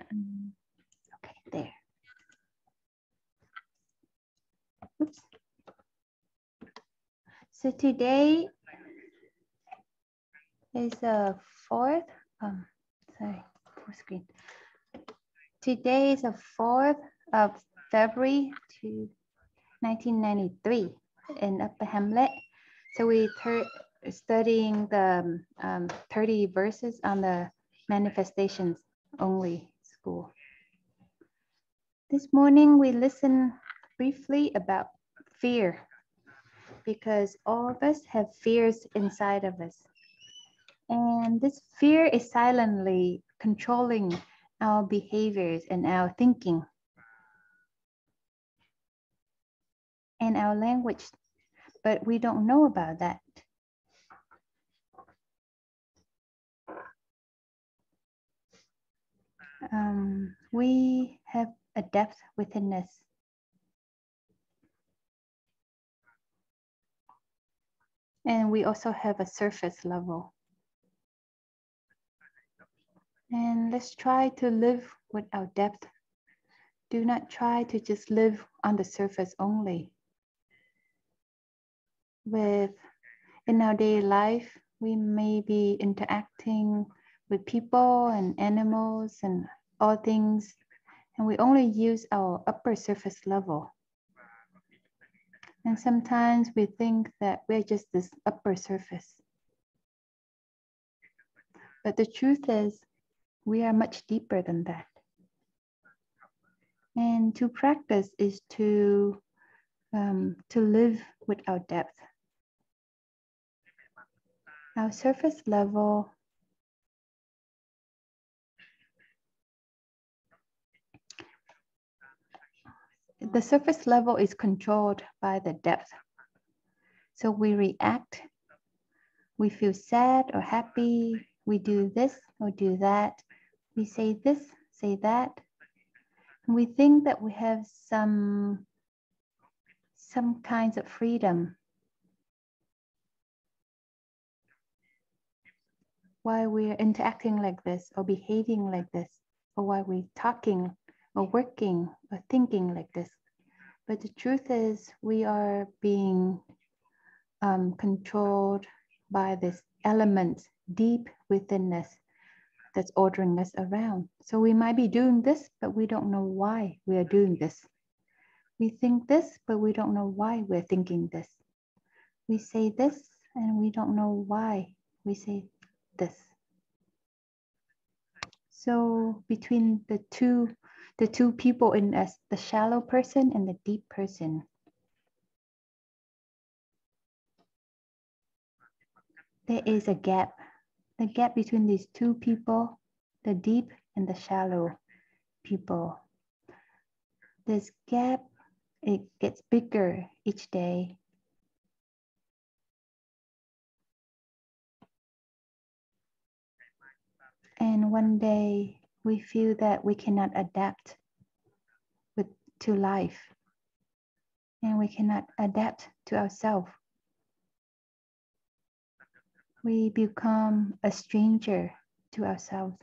Okay, there. Oops. So today is the 4th. Sorry, full screen. Today is the 4th of February to 1993 in Upper Hamlet. So we studying the 30 verses on the manifestations only school. This morning we listened briefly about fear because all of us have fears inside of us. And this fear is silently controlling our behaviors and our thinking and our language, but we don't know about that. We have a depth within us. And we also have a surface level. And let's try to live with our depth. Do not try to just live on the surface only. In our daily life, we may be interacting with people and animals and all things, and we only use our upper surface level. And sometimes we think that we're just this upper surface. But the truth is, we are much deeper than that. And to practice is to live with our depth. Our surface level the surface level is controlled by the depth. So we react, we feel sad or happy, we do this or do that, we say this, say that. And we think that we have some kinds of freedom. Why we're interacting like this or behaving like this, or why we're talking or working or thinking like this. But the truth is we are being controlled by this element deep within us that's ordering us around. So we might be doing this, but we don't know why we are doing this. We think this, but we don't know why we're thinking this. We say this, and we don't know why we say this. So between the two people in us, the shallow person and the deep person, there is a gap. The gap between these two people, the deep and the shallow people. This gap, it gets bigger each day. And one day we feel that we cannot adapt to life, and we cannot adapt to ourselves. We become a stranger to ourselves,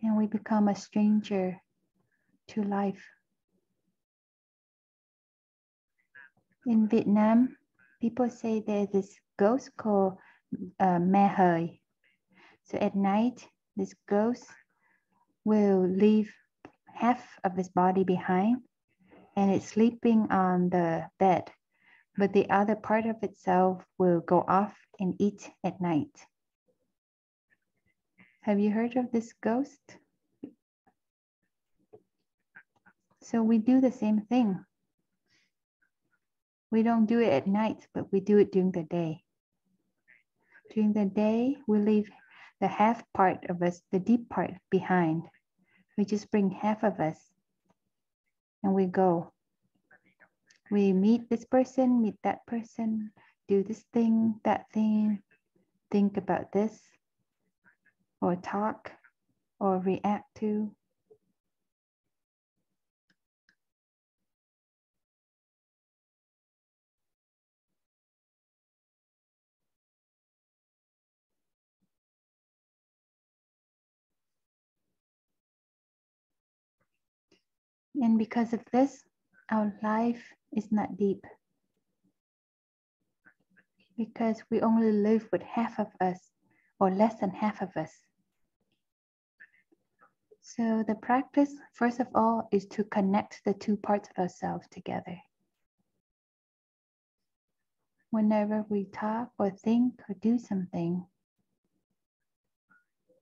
and we become a stranger to life. In Vietnam, people say there's this ghost called Ma Hơi. So at night, this ghost will leave half of his body behind, and it's sleeping on the bed, but the other part of itself will go off and eat at night. Have you heard of this ghost? So we do the same thing. We don't do it at night, but we do it during the day. During the day, we leave the half part of us, the deep part, behind. We just bring half of us and we go. We meet this person, meet that person, do this thing, that thing, think about this, or talk, or react to. And because of this, our life is not deep. Because we only live with half of us, or less than half of us. So the practice, first of all, is to connect the two parts of ourselves together. Whenever we talk or think or do something,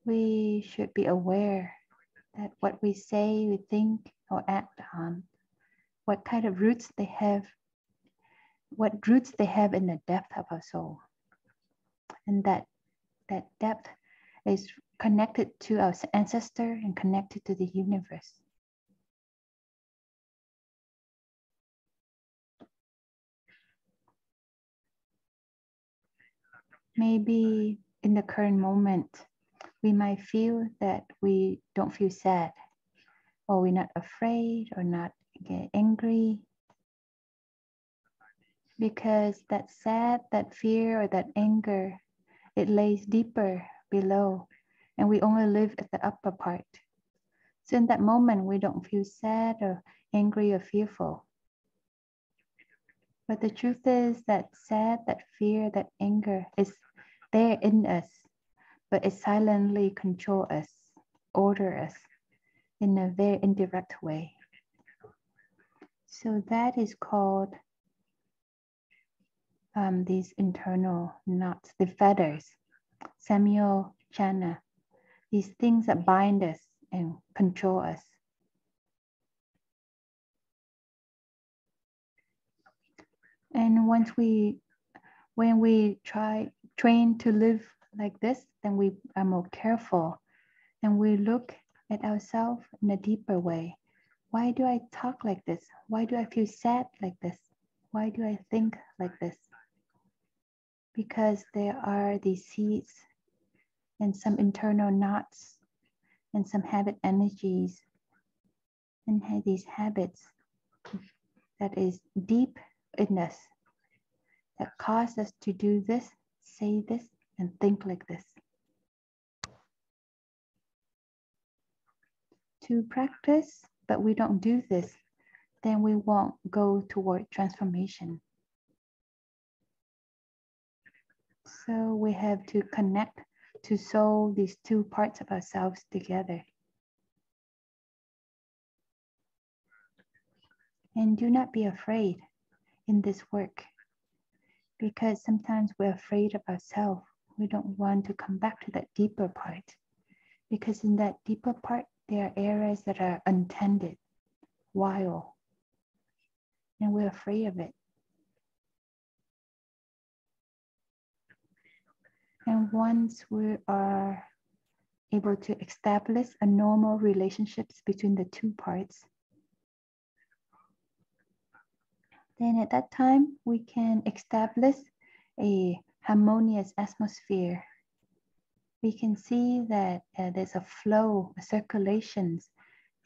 we should be aware that what we say, we think, or act on, what kind of roots they have, what roots they have in the depth of our soul. And that depth is connected to our ancestor and connected to the universe. Maybe in the current moment, we might feel that we don't feel sad, or we're not afraid, or not get angry. Because that sad, that fear, or that anger, it lays deeper below, and we only live at the upper part. So in that moment, we don't feel sad or angry or fearful. But the truth is that sad, that fear, that anger is there in us, but it silently controls us, order us in a very indirect way. So that is called these internal knots, the fetters, Samuel Chana, these things that bind us and control us. And when we train to live like this, then we are more careful and we look at ourselves in a deeper way. Why do I talk like this? Why do I feel sad like this? Why do I think like this? Because there are these seeds and some internal knots and some habit energies and these habits that is deep in us that cause us to do this, say this, and think like this. To practice, but we don't do this, then we won't go toward transformation. So we have to connect to sew these two parts of ourselves together. And do not be afraid in this work, because sometimes we're afraid of ourselves. We don't want to come back to that deeper part, because in that deeper part, there are areas that are untended, wild, and we're afraid of it. And once we are able to establish a normal relationships between the two parts, then at that time we can establish a harmonious atmosphere. We can see that there's a flow, a circulations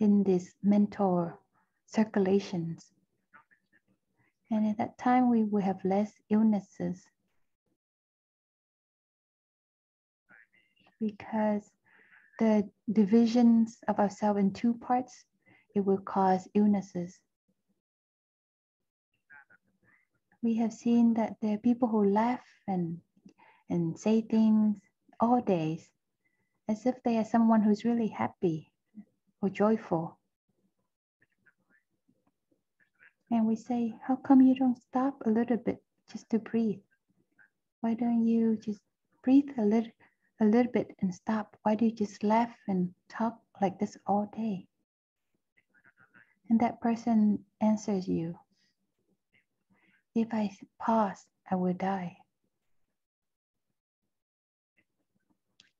in these mental circulations. And at that time we will have less illnesses, because the divisions of ourselves in two parts, it will cause illnesses. We have seen that there are people who laugh and say things all days as if they are someone who's really happy or joyful. And we say, how come you don't stop a little bit just to breathe? Why don't you just breathe a little bit and stop? Why do you just laugh and talk like this all day? And that person answers you, if I pause, I will die.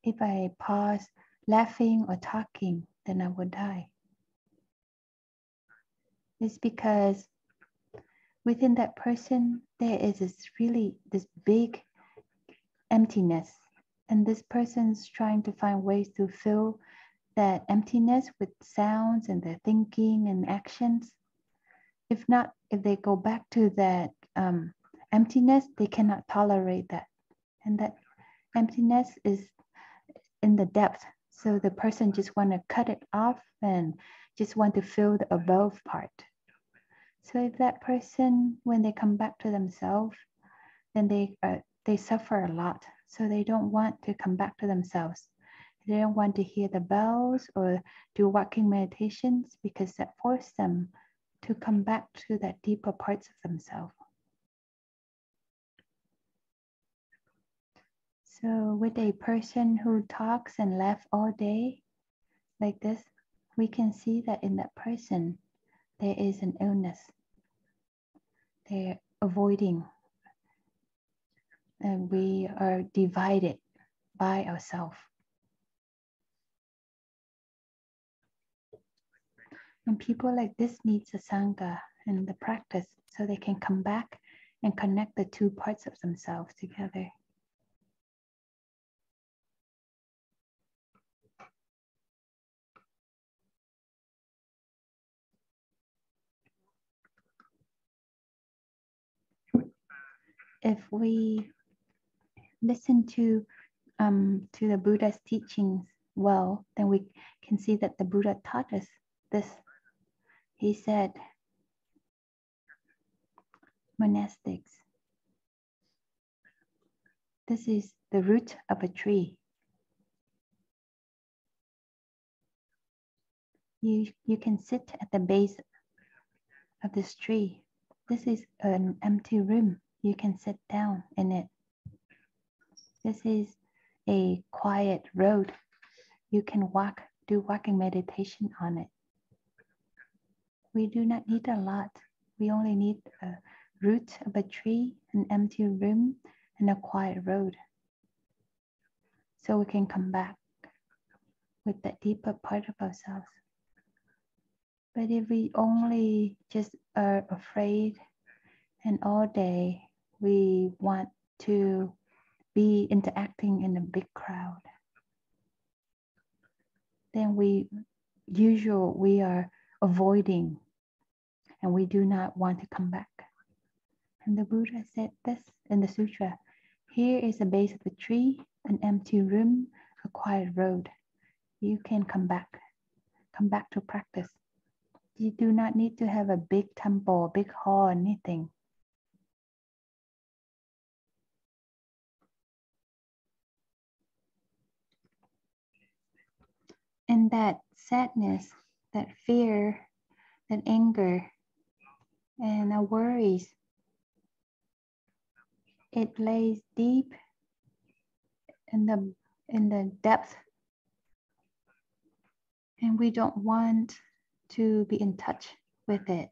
If I pause laughing or talking, then I will die. It's because within that person, there is this big emptiness. And this person's trying to find ways to fill that emptiness with sounds and their thinking and actions. If not, if they go back to that emptiness, they cannot tolerate that. And that emptiness is in the depth. So the person just want to cut it off and just want to feel the above part. So if that person, when they come back to themselves, then they suffer a lot. So they don't want to come back to themselves. They don't want to hear the bells or do walking meditations because that forces them to come back to that deeper parts of themselves. So with a person who talks and laughs all day like this, we can see that in that person, there is an illness. They're avoiding, and we are divided by ourselves. And people like this need the Sangha and the practice so they can come back and connect the two parts of themselves together. If we listen to the Buddha's teachings well, then we can see that the Buddha taught us this. He said, monastics, this is the root of a tree. You can sit at the base of this tree. This is an empty room. You can sit down in it. This is a quiet road. You can do walking meditation on it. We do not need a lot. We only need a root of a tree, an empty room, and a quiet road. So we can come back with that deeper part of ourselves. But if we only just are afraid and all day we want to be interacting in a big crowd, then we are avoiding and we do not want to come back. And the Buddha said this in the sutra, here is the base of the tree, an empty room, a quiet road. You can come back to practice. You do not need to have a big temple, big hall, anything. And that sadness, that fear, that anger, and our worries, it lays deep in the depth, and we don't want to be in touch with it.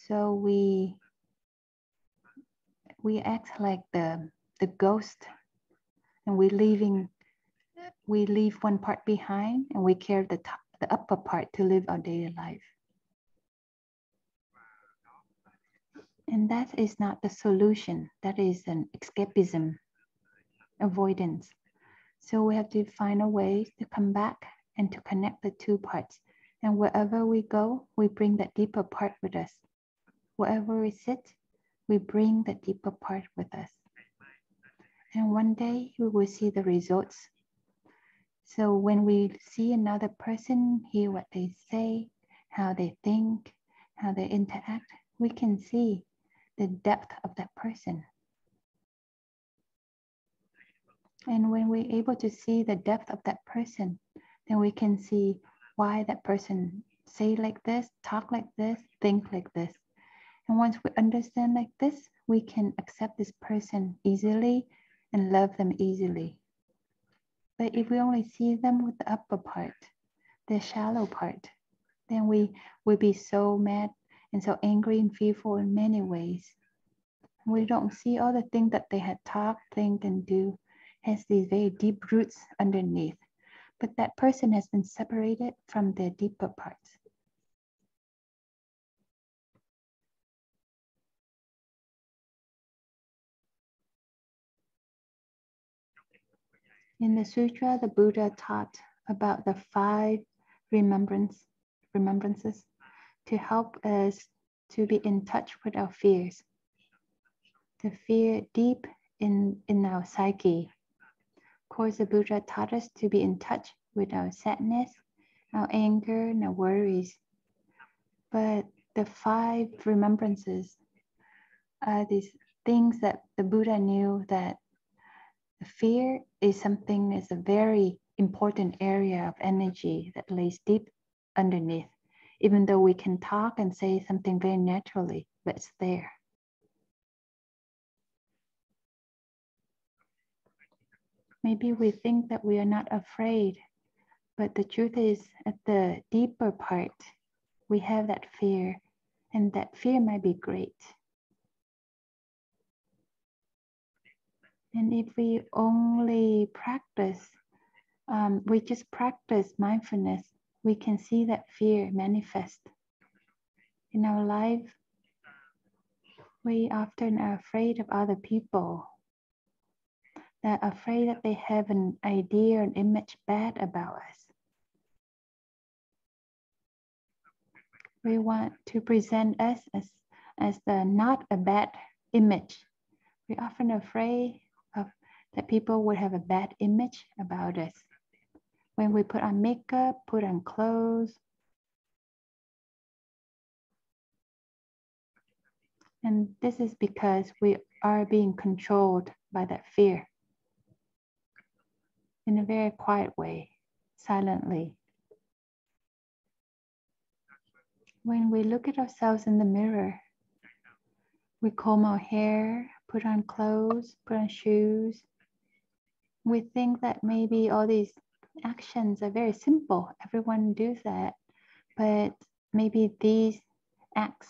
So we act like the ghost, and we leave one part behind, and we carry the upper part to live our daily life. And that is not the solution. That is an escapism, avoidance. So we have to find a way to come back and to connect the two parts. And wherever we go, we bring that deeper part with us. Wherever we sit, we bring that deeper part with us. And one day we will see the results. So when we see another person, hear what they say, how they think, how they interact, we can see the depth of that person. And when we're able to see the depth of that person, then we can see why that person say like this, talk like this, think like this. And once we understand like this, we can accept this person easily and love them easily. But if we only see them with the upper part, the shallow part, then we will be so mad and so angry and fearful in many ways. We don't see all the things that they had talked, think, and do has these very deep roots underneath. But that person has been separated from their deeper parts. In the sutra, the Buddha taught about the 5 remembrances to help us to be in touch with our fears. The fear deep in our psyche. Of course, the Buddha taught us to be in touch with our sadness, our anger, and our worries. But the 5 remembrances are these things that the Buddha knew, that fear is something, is a very important area of energy that lays deep underneath, even though we can talk and say something very naturally, but it's there. Maybe we think that we are not afraid, but the truth is, at the deeper part, we have that fear, and that fear might be great. And if we only practice, we just practice mindfulness, we can see that fear manifest. In our life, we often are afraid of other people. They're afraid that they have an idea, an image bad about us. We want to present us as the not a bad image. We're often afraid of that people would have a bad image about us. When we put on makeup, put on clothes, and this is because we are being controlled by that fear in a very quiet way, silently. When we look at ourselves in the mirror, we comb our hair, put on clothes, put on shoes. We think that maybe all these actions are very simple. Everyone does that. But maybe these acts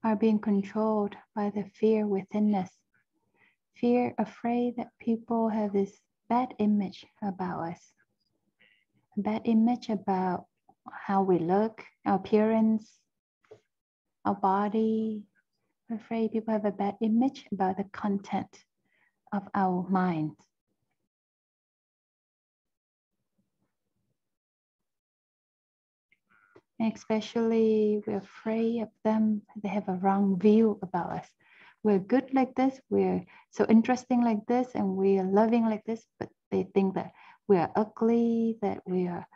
are being controlled by the fear within us. Fear, afraid that people have this bad image about us. A bad image about how we look, our appearance, our body. We're afraid people have a bad image about the content of our mind. And especially we're afraid of them, they have a wrong view about us. We're good like this, we're so interesting like this, and we are loving like this, but they think that we are ugly, that we are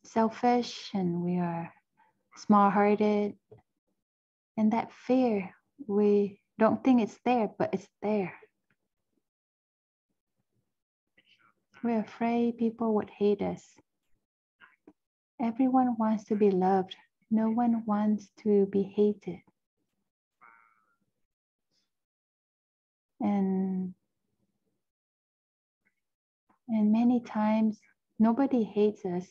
selfish, and we are small-hearted. And that fear, we don't think it's there, but it's there. We're afraid people would hate us. Everyone wants to be loved. No one wants to be hated. And many times, nobody hates us,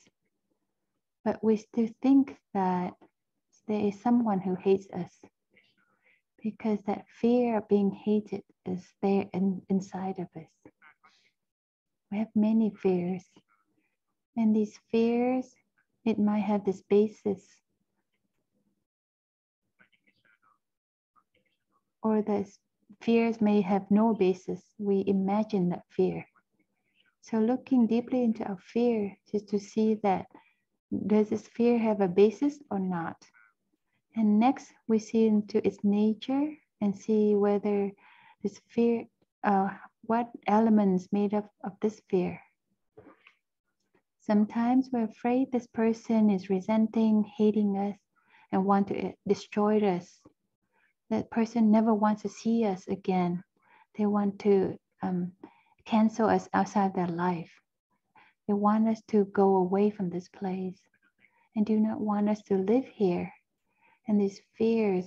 but we still think that there is someone who hates us, because that fear of being hated is there inside of us. We have many fears, and these fears, it might have this basis, or the fears may have no basis. We imagine that fear. So looking deeply into our fear is to see that, does this fear have a basis or not? And next, we see into its nature and see whether this fear, what elements made up of this fear. Sometimes we're afraid this person is resenting, hating us, and want to destroy us. That person never wants to see us again. They want to cancel us outside their life. They want us to go away from this place and do not want us to live here. And these fears,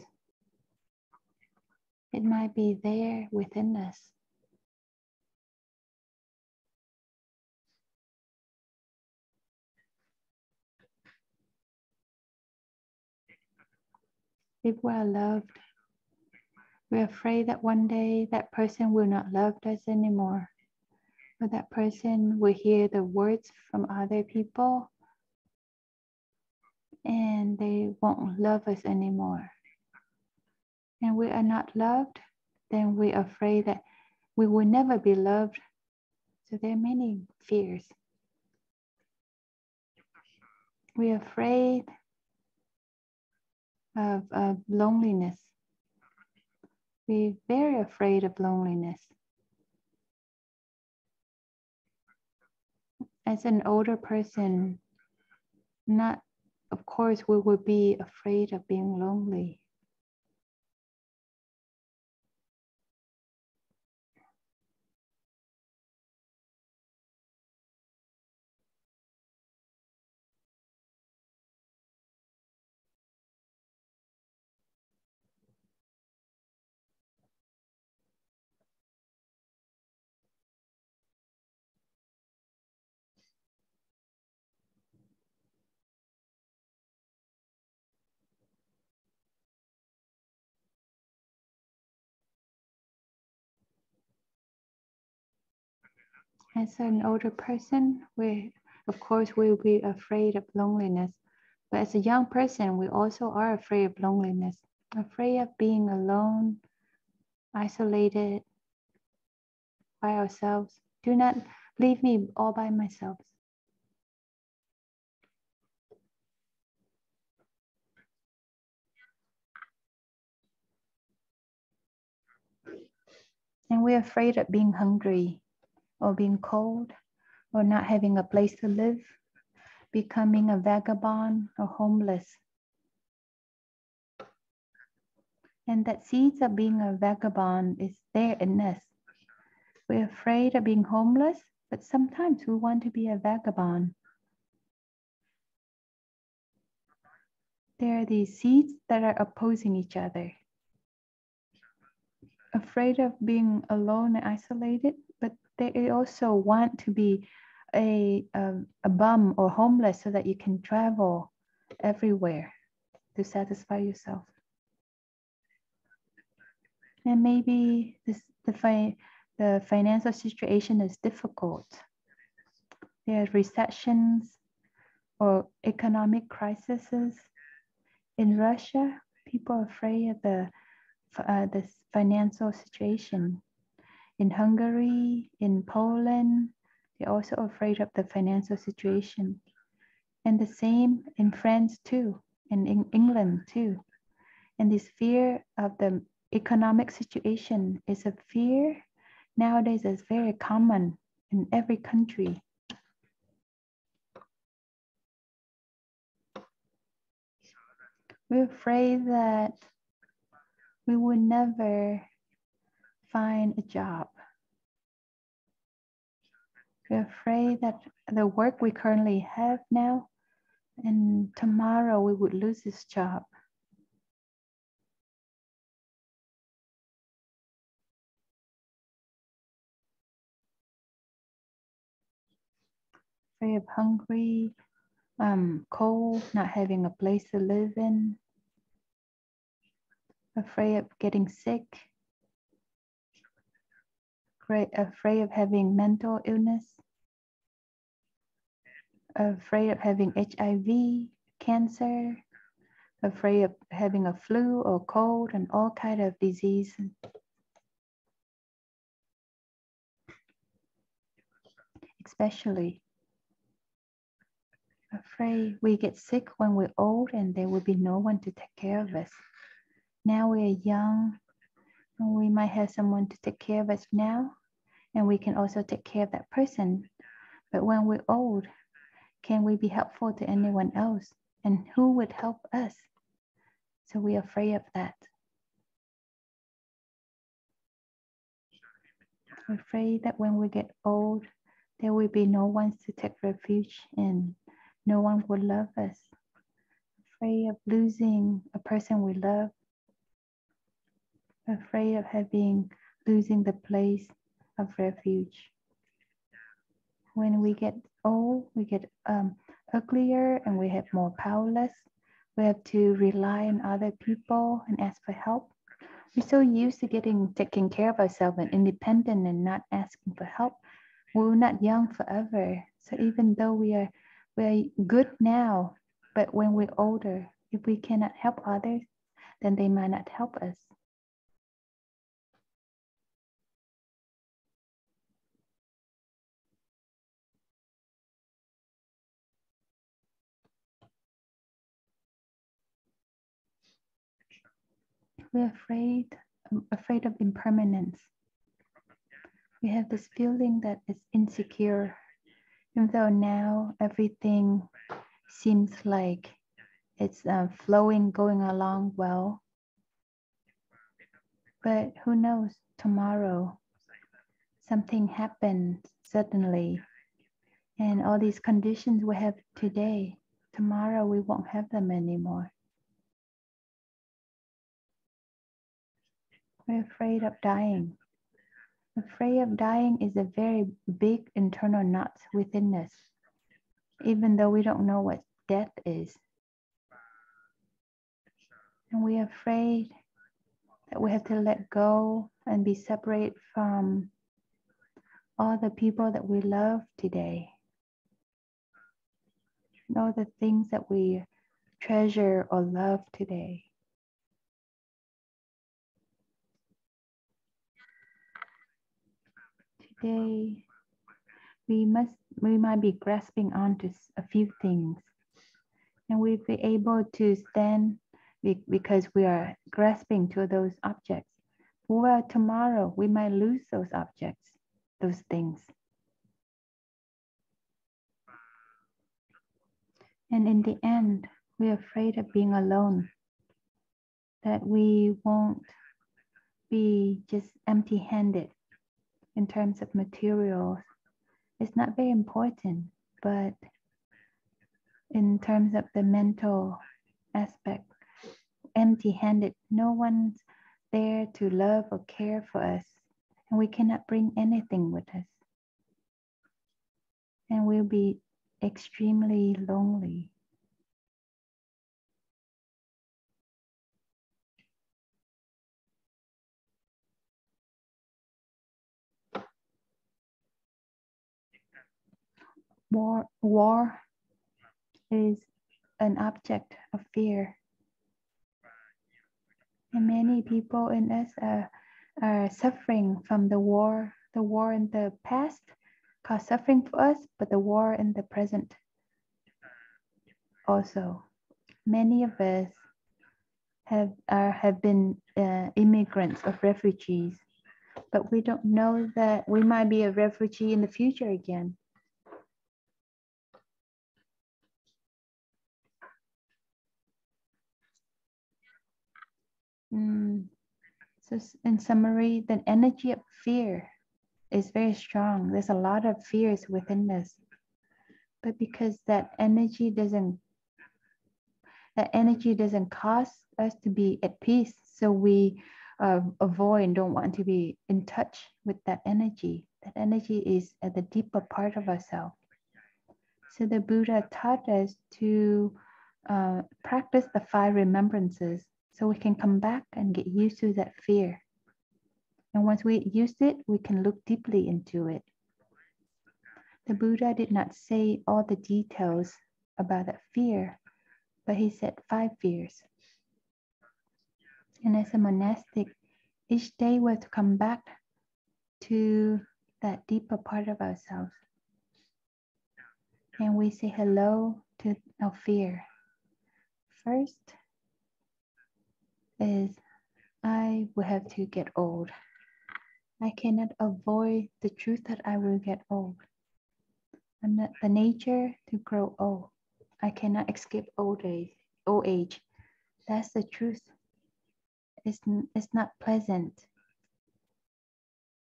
it might be there within us. If we are loved, we're afraid that one day that person will not love us anymore, or that person will hear the words from other people and they won't love us anymore. And we are not loved, then we're afraid that we will never be loved. So there are many fears. We're afraid of loneliness. We're very afraid of loneliness. As an older person, not of course, we will be afraid of being lonely. As an older person, of course, we'll be afraid of loneliness. But as a young person, we also are afraid of loneliness, afraid of being alone, isolated by ourselves. Do not leave me all by myself. And we're afraid of being hungry or being cold or not having a place to live, becoming a vagabond or homeless. And that seeds of being a vagabond is there in us. We're afraid of being homeless, but sometimes we want to be a vagabond. There are these seeds that are opposing each other. Afraid of being alone and isolated, but they also want to be a bum or homeless so that you can travel everywhere to satisfy yourself. And maybe the financial situation is difficult. There are recessions or economic crises. In Russia, people are afraid of the financial situation. In Hungary, in Poland, they're also afraid of the financial situation. And the same in France too, and in England too. And this fear of the economic situation is a fear nowadays is very common in every country. We're afraid that we will never find a job. We're afraid that the work we currently have now, and tomorrow we would lose this job. Afraid of hungry, cold, not having a place to live in. Afraid of getting sick. Afraid of having mental illness. Afraid of having HIV, cancer. Afraid of having a flu or cold and all kinds of diseases. Especially afraid we get sick when we're old and there will be no one to take care of us. Now we're young and we might have someone to take care of us now, and we can also take care of that person. But when we're old, can we be helpful to anyone else? And who would help us? So we're afraid of that. We're afraid that when we get old, there will be no one to take refuge in. No one will love us. Afraid of losing a person we love. Afraid of losing the place of refuge. When we get old, we get uglier and we have more powerless. We have to rely on other people and ask for help. We're so used to taking care of ourselves and independent and not asking for help. We're not young forever. So even though we're good now, but when we're older, if we cannot help others, then they might not help us. We're afraid of impermanence. We have this feeling that it's insecure, even though now everything seems like it's flowing, going along well. But who knows, tomorrow something happens suddenly, and all these conditions we have today, tomorrow we won't have them anymore. We're afraid of dying. Afraid of dying is a very big internal knot within us, even though we don't know what death is. And we're afraid that we have to let go and be separate from all the people that we love today, and all the things that we treasure or love today. Today, we might be grasping onto a few things, and we'll be able to stand because we are grasping to those objects. Well, tomorrow we might lose those objects, those things. And in the end, we're afraid of being alone, that we won't be just empty-handed in terms of materials. It's not very important, but in terms of the mental aspect, empty-handed, no one's there to love or care for us, and we cannot bring anything with us. And we'll be extremely lonely. War is an object of fear. And many people in us are suffering from the war in the past caused suffering for us, but the war in the present also. Many of us have been immigrants or refugees, but we don't know that we might be a refugee in the future again. So in summary, the energy of fear is very strong. There's a lot of fears within us. But because that energy doesn't cause us to be at peace, so we avoid and don't want to be in touch with that energy. That energy is at the deeper part of ourselves. So the Buddha taught us to practice the 5 remembrances so we can come back and get used to that fear. And once we used it, we can look deeply into it. The Buddha did not say all the details about that fear, but he said 5 fears. And as a monastic, each day we're to come back to that deeper part of ourselves. And we say hello to our fear. First is, I will have to get old. I cannot avoid the truth that I will get old. I'm not the nature to grow old. I cannot escape old age. That's the truth. It's not pleasant,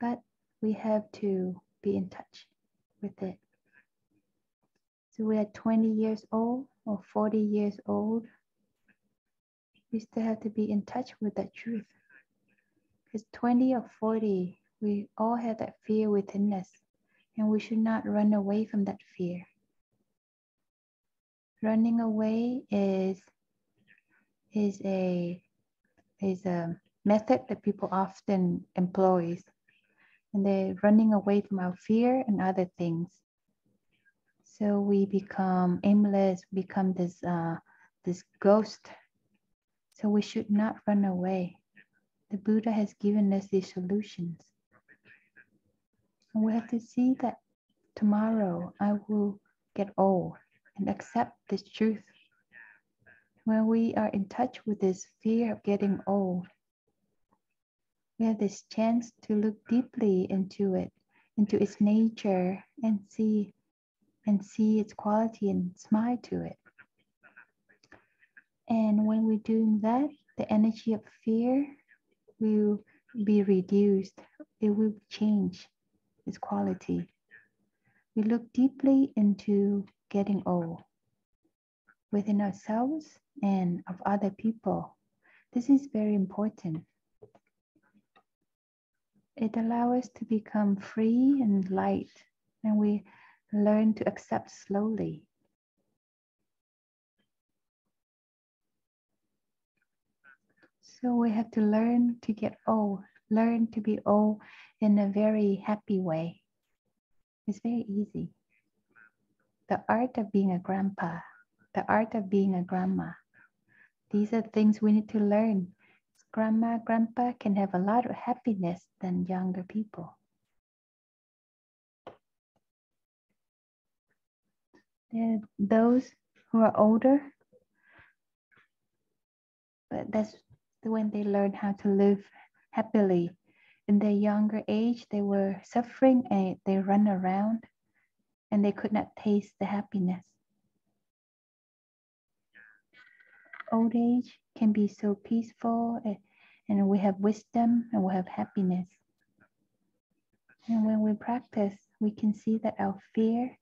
but we have to be in touch with it. So we are 20 years old or 40 years old. We still have to be in touch with that truth. Because 20 or 40, we all have that fear within us, and we should not run away from that fear. Running away is a method that people often employ, and they're running away from our fear and other things. So we become aimless, become this ghost. So we should not run away. The Buddha has given us these solutions. And we have to see that tomorrow I will get old and accept this truth. When we are in touch with this fear of getting old, we have this chance to look deeply into it, into its nature, and see its quality and smile to it. And when we're doing that, the energy of fear will be reduced. It will change its quality. We look deeply into getting old within ourselves and of other people. This is very important. It allows us to become free and light, and we learn to accept slowly. So we have to learn to get old, learn to be old in a very happy way. It's very easy. The art of being a grandpa, the art of being a grandma. These are things we need to learn. Grandma, grandpa can have a lot of happiness than younger people. There are those who are older, but that's when they learn how to live happily. In their younger age, they were suffering and they run around and they could not taste the happiness. Old age can be so peaceful and we have wisdom and we have happiness. And when we practice, we can see that our fear,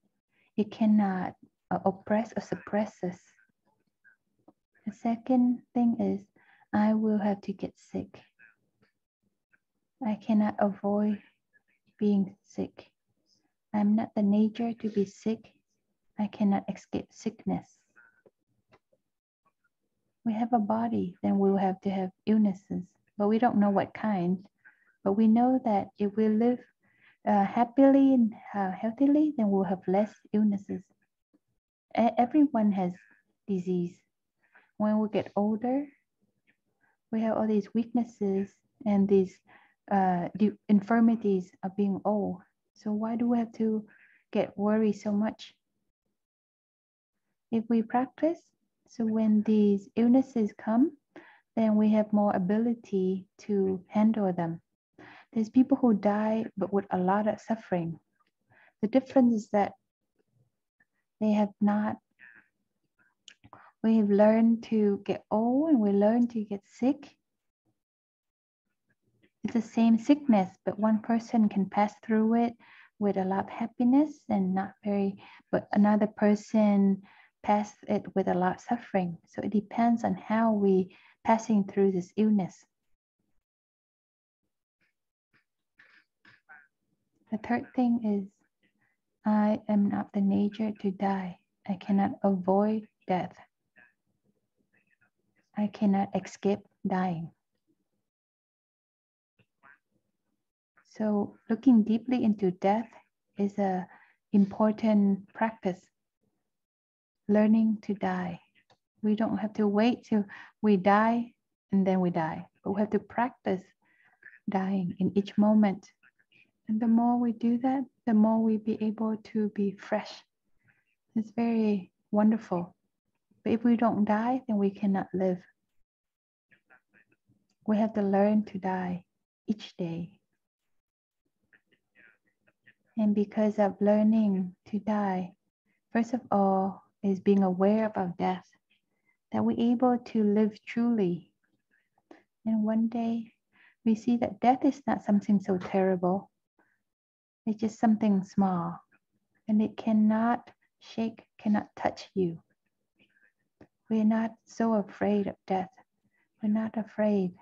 it cannot oppress or suppress us. The second thing is, I will have to get sick. I cannot avoid being sick. I'm not the nature to be sick. I cannot escape sickness. We have a body, then we will have to have illnesses, but we don't know what kind. But we know that if we live happily and healthily, then we'll have less illnesses. Everyone has disease. When we get older, we have all these weaknesses and these infirmities of being old. So why do we have to get worried so much? If we practice, so when these illnesses come, then we have more ability to handle them. There's people who die, but with a lot of suffering. The difference is that they have not, we have learned to get old and we learn to get sick. It's the same sickness, but one person can pass through it with a lot of happiness and not very, but another person pass it with a lot of suffering. So it depends on how we passing through this illness. The third thing is, I am not the nature to die. I cannot avoid death. I cannot escape dying. So looking deeply into death is an important practice. Learning to die. We don't have to wait till we die and then we die, but we have to practice dying in each moment. And the more we do that, the more we be able to be fresh. It's very wonderful. But if we don't die, then we cannot live. We have to learn to die each day. And because of learning to die, first of all, is being aware about death, that we're able to live truly. And one day, we see that death is not something so terrible. It's just something small, and it cannot shake, cannot touch you. We're not so afraid of death. We're not afraid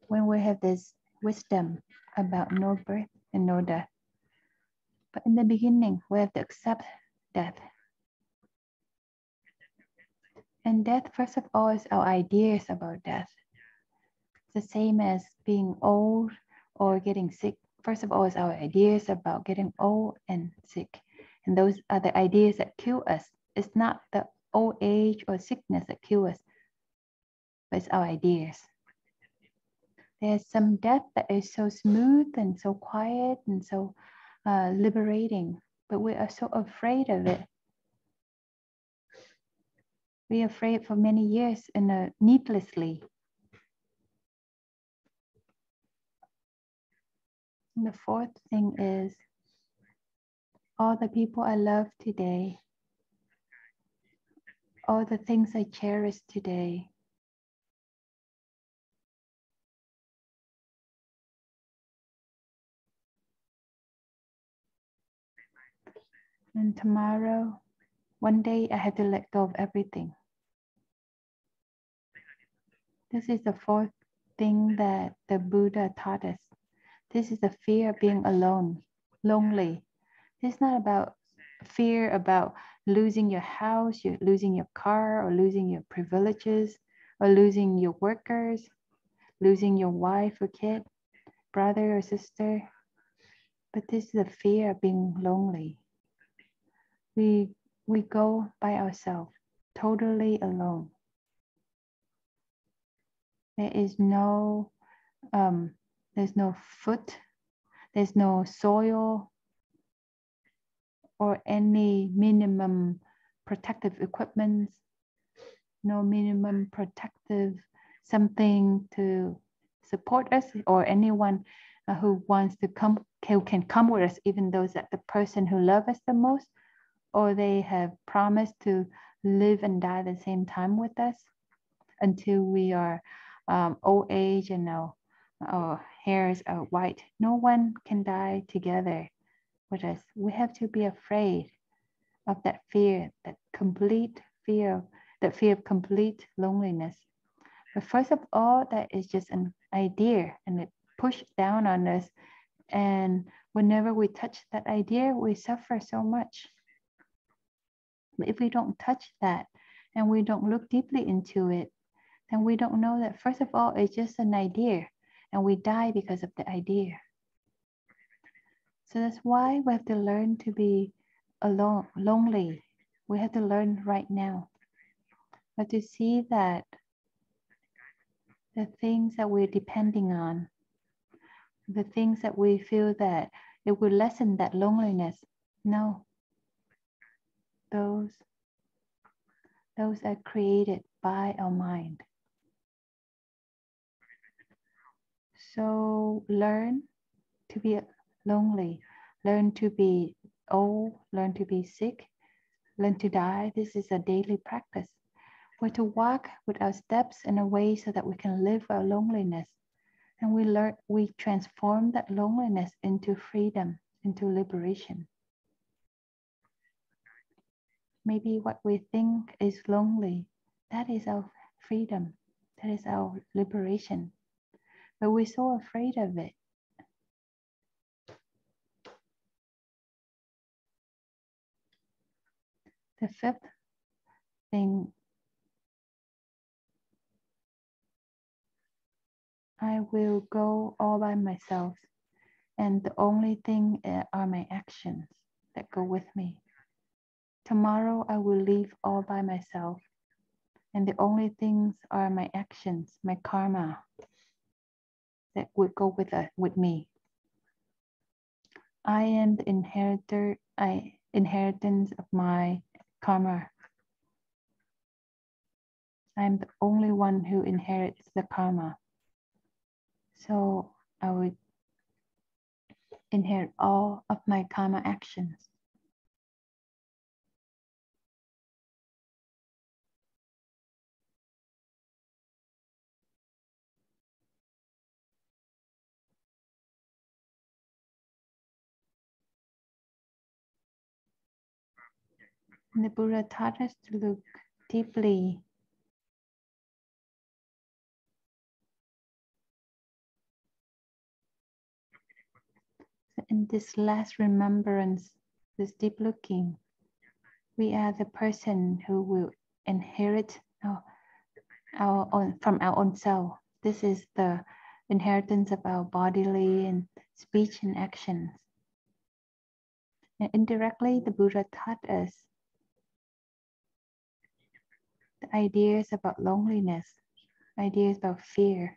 when we have this wisdom about no birth and no death. But in the beginning, we have to accept death. And death, first of all, is our ideas about death. It's the same as being old or getting sick. First of all, is our ideas about getting old and sick. And those are the ideas that kill us. It's not the old age or sickness that kill us, but it's our ideas. There's some death that is so smooth and so quiet and so liberating, but we are so afraid of it. We are afraid for many years and needlessly. And the fourth thing is, all the people I love today, all the things I cherish today, And tomorrow, one day, I have to let go of everything. This is the fourth thing that the Buddha taught us. This is the fear of being alone, lonely. It's not about fear about losing your house, losing your car, or losing your privileges, or losing your workers, losing your wife or kid, brother or sister. But this is the fear of being lonely. We go by ourselves, totally alone. There is there's no foot, there's no soil, or any minimum protective equipment, no minimum protective something to support us, or anyone who wants to come, who can come with us, even though that the person who loves us the most, or they have promised to live and die at the same time with us until we are old age and our hairs are white. No one can die together with us. We have to be afraid of that fear, that fear of complete loneliness. But first of all, that is just an idea, and it pushed down on us. And whenever we touch that idea, we suffer so much. But if we don't touch that and we don't look deeply into it, then we don't know that first of all, it's just an idea, and we die because of the idea. So that's why we have to learn to be alone, lonely. We have to learn right now. But to see that the things that we're depending on, the things that we feel that it will lessen that loneliness, no. Those are created by our mind. So learn to be lonely, learn to be old, learn to be sick, learn to die. This is a daily practice. We're to walk with our steps in a way so that we can live our loneliness. And we transform that loneliness into freedom, into liberation. Maybe what we think is lonely, that is our freedom, that is our liberation. But we're so afraid of it. The fifth thing, I will go all by myself, and the only thing are my actions that go with me. Tomorrow I will leave all by myself, and the only things are my actions, my karma, that would go with me. I am the inheritance of my karma. I'm the only one who inherits the karma. So I would inherit all of my karma actions. And the Buddha taught us to look deeply in this last remembrance, this deep looking. We are the person who will inherit our own, from our own self. This is the inheritance of our bodily and speech and actions. And indirectly, the Buddha taught us the ideas about loneliness, ideas about fear.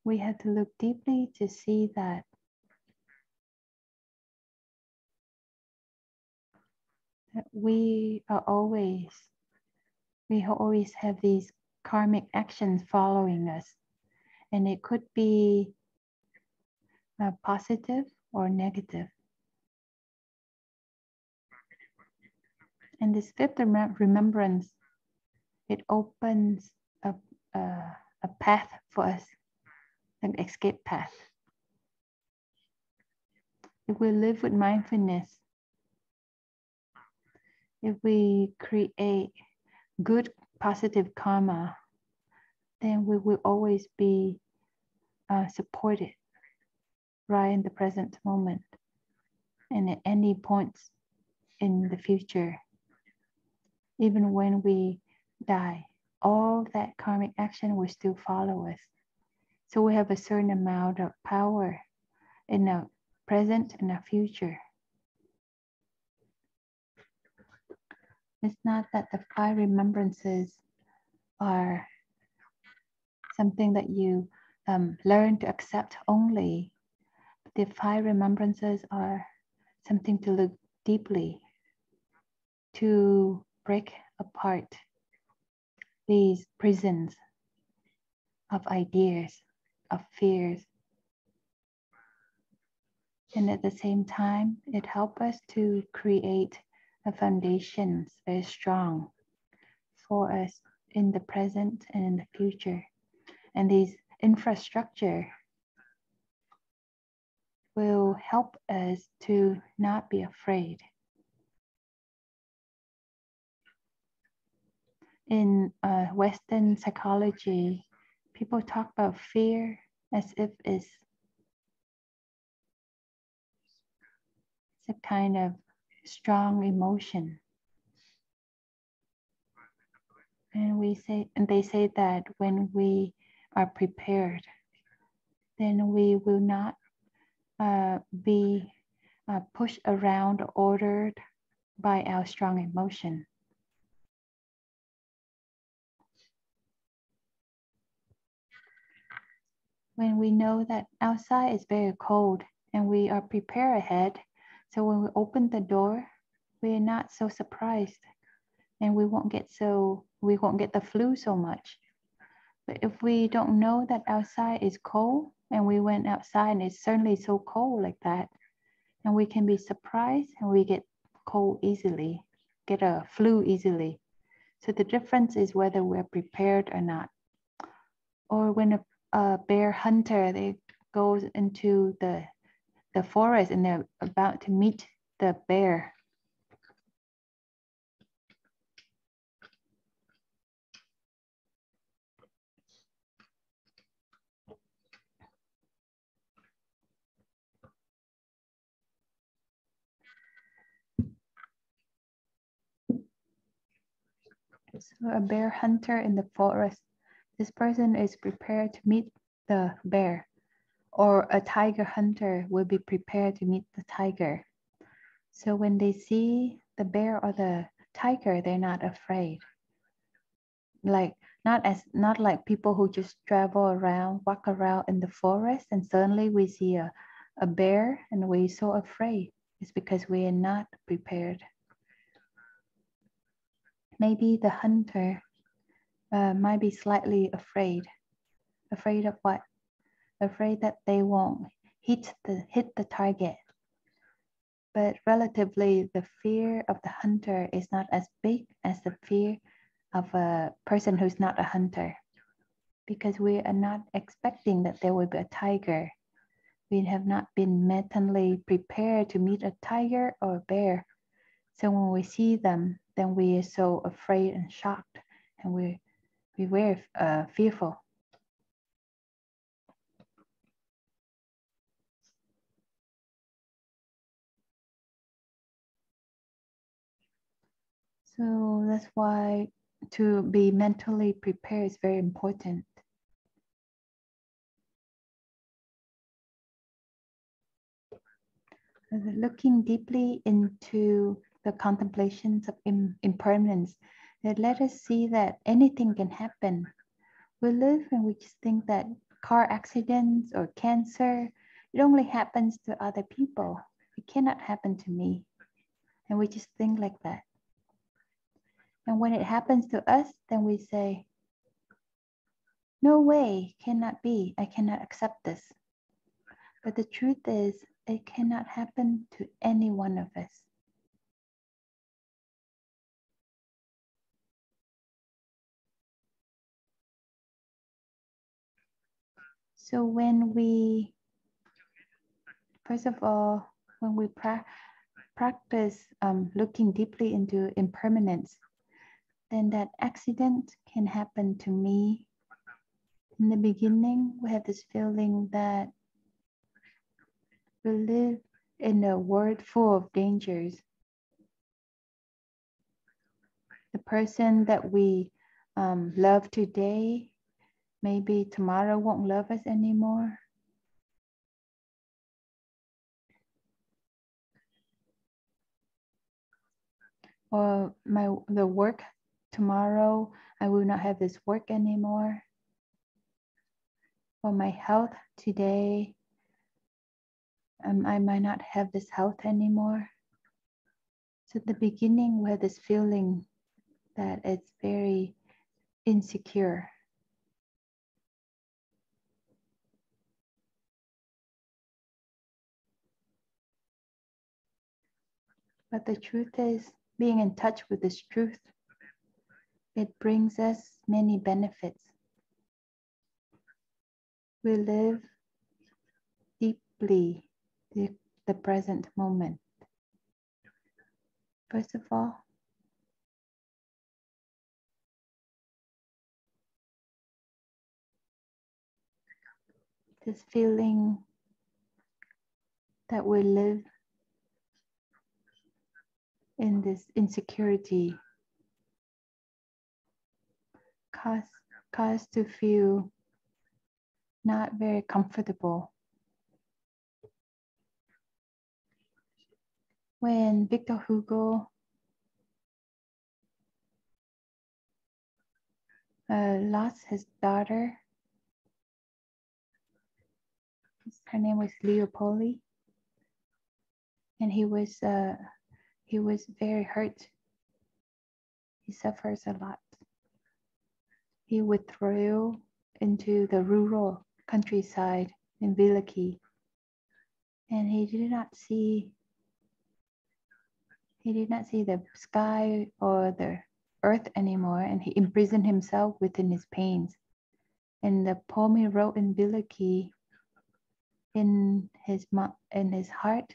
We have to look deeply to see that we always have these karmic actions following us, and it could be positive or negative. And this fifth remembrance, it opens up a path for us an escape path. If we live with mindfulness, if we create good positive karma, then we will always be supported right in the present moment and at any points in the future. Even when we die, all that karmic action will still follow us. So we have a certain amount of power in our present and our future. It's not that the 5 remembrances are something that you learn to accept only. The 5 remembrances are something to look deeply, to break apart these prisons of ideas, of fears. And at the same time, it helps us to create a foundation very strong for us in the present and in the future. And these infrastructure will help us to not be afraid. In Western psychology, people talk about fear as if it's a kind of strong emotion. And they say that when we are prepared, then we will not be pushed around or ordered by our strong emotion. When we know that outside is very cold and we are prepared ahead, so when we open the door, we are not so surprised and we won't get the flu so much. But if we don't know that outside is cold and we went outside and it's certainly so cold like that, and we can be surprised and we get cold easily, get a flu easily. So the difference is whether we're prepared or not. Or when a bear hunter, they goes into the forest and they're about to meet the bear. So a bear hunter in the forest, this person is prepared to meet the bear, or a tiger hunter will be prepared to meet the tiger. So when they see the bear or the tiger, they're not afraid. Not like people who just walk around in the forest, and suddenly we see a bear and we're so afraid. It's because we are not prepared. Maybe the hunter might be slightly afraid. Afraid of what? Afraid that they won't hit the target. But relatively, the fear of the hunter is not as big as the fear of a person who's not a hunter, because we are not expecting that there will be a tiger. We have not been mentally prepared to meet a tiger or a bear. So when we see them, then we are so afraid and shocked, and we were fearful. So that's why to be mentally prepared is very important. Looking deeply into the contemplations of impermanence, that let us see that anything can happen. We live and we just think that car accidents or cancer, it only happens to other people. It cannot happen to me. And we just think like that. And when it happens to us, then we say, no way, cannot be. I cannot accept this. But the truth is, it cannot happen to any one of us. So when we, first of all, when we practice looking deeply into impermanence, then that accident can happen to me. In the beginning, we have this feeling that we live in a world full of dangers. The person that we love today, maybe tomorrow won't love us anymore. Or the work tomorrow, I will not have this work anymore. Or my health today, I might not have this health anymore. So at the beginning, we have this feeling that it's very insecure. But the truth is, being in touch with this truth, it brings us many benefits. We live deeply the present moment. First of all, this feeling that we live in this insecurity cause to feel not very comfortable. When Victor Hugo lost his daughter, her name was Leopold, and he was very hurt. He suffers a lot. He withdrew into the rural countryside in Villaki, and he did not see the sky or the earth anymore, and he imprisoned himself within his pains. And the poem he wrote in Villaki, in his heart,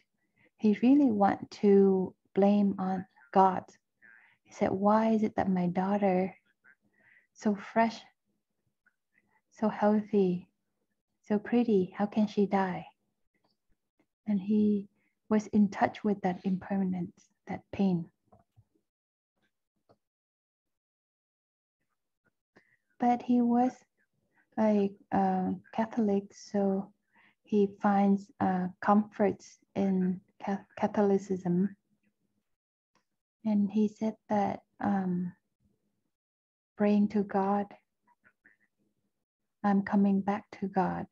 he really want to blame on God. He said, why is it that my daughter, so fresh, so healthy, so pretty, how can she die? And he was in touch with that impermanence, that pain. But he was a Catholic, so he finds comforts in Catholicism. And he said that praying to God, I'm coming back to God.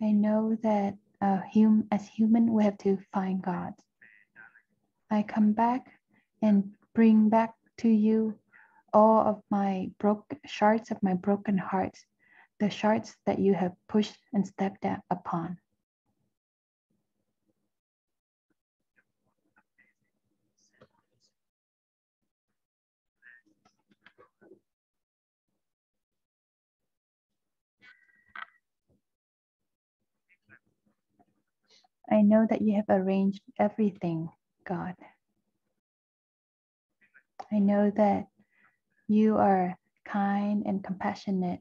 I know that as human, we have to find God. I come back and bring back to you all of my shards of my broken heart, the shards that you have pushed and stepped upon. I know that you have arranged everything, God. I know that you are kind and compassionate,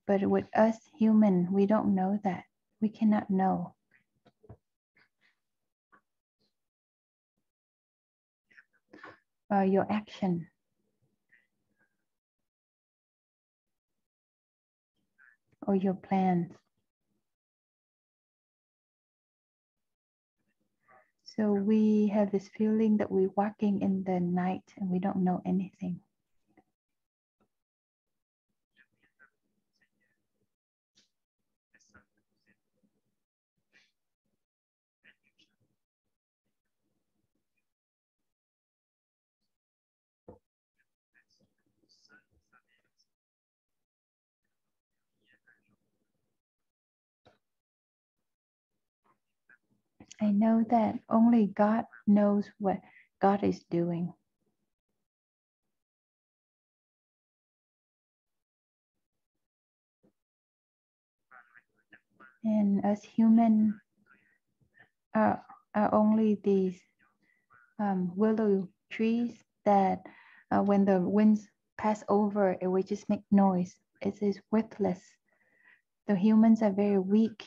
but with us human, we don't know that. We cannot know. Your action. Or your plans. So we have this feeling that we're walking in the night and we don't know anything. I know that only God knows what God is doing. And us human are only these willow trees that when the winds pass over, it will just make noise. It is worthless. The humans are very weak.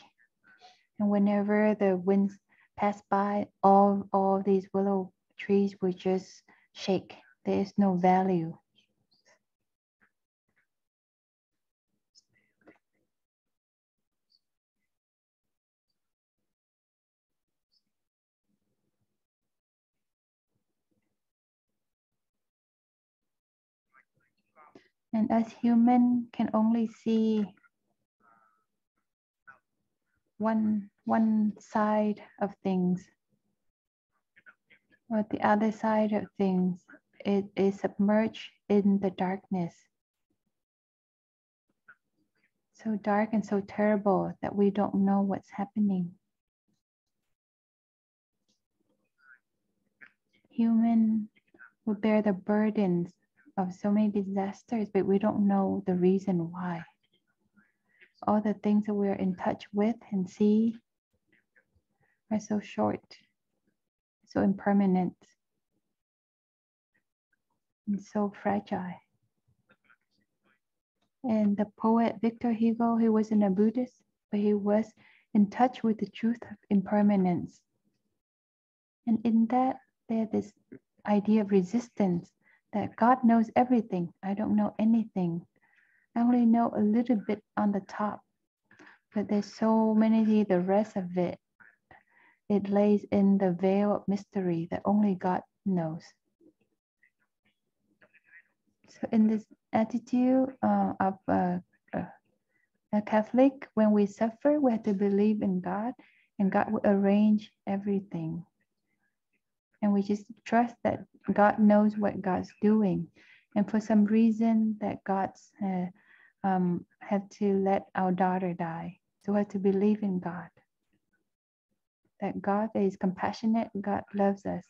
And whenever the winds pass by, all these willow trees will just shake. There is no value. And us human can only see one side of things, or the other side of things. It is submerged in the darkness. So dark and so terrible that we don't know what's happening. Human will bear the burdens of so many disasters, but we don't know the reason why. All the things that we're in touch with and see are so short, so impermanent, and so fragile. And the poet Victor Hugo, he wasn't a Buddhist, but he was in touch with the truth of impermanence. And in that, there's this idea of resistance, that God knows everything. I don't know anything. I only know a little bit on the top, but there's so many, the rest of it. It lays in the veil of mystery that only God knows. So in this attitude of a Catholic, when we suffer, we have to believe in God, and God will arrange everything. And we just trust that God knows what God's doing. And for some reason that God's have to let our daughter die. So we have to believe in God. That God is compassionate, God loves us.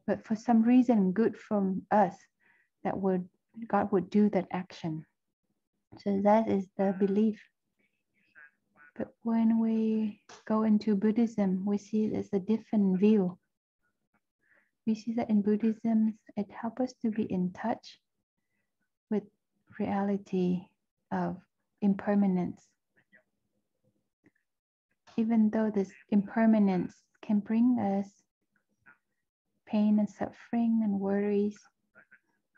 But for some reason good from us, God would do that action. So that is the belief. But when we go into Buddhism, we see it's a different view. We see that in Buddhism, it helps us to be in touch with reality of impermanence. Even though this impermanence can bring us pain and suffering and worries,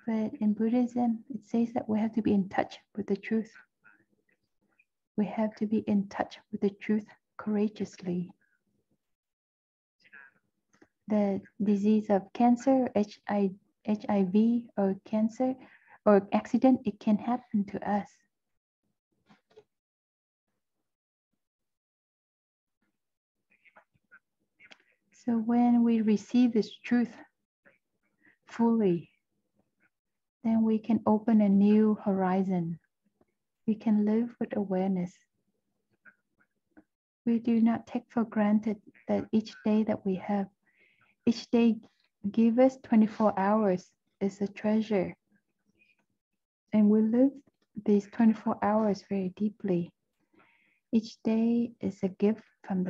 but in Buddhism, it says that we have to be in touch with the truth. We have to be in touch with the truth courageously. The disease of cancer, HIV, or cancer, or accident, it can happen to us. So when we receive this truth fully, then we can open a new horizon. We can live with awareness. We do not take for granted that each day that we have, each day give us 24 hours is a treasure. And we live these 24 hours very deeply. Each day is a gift from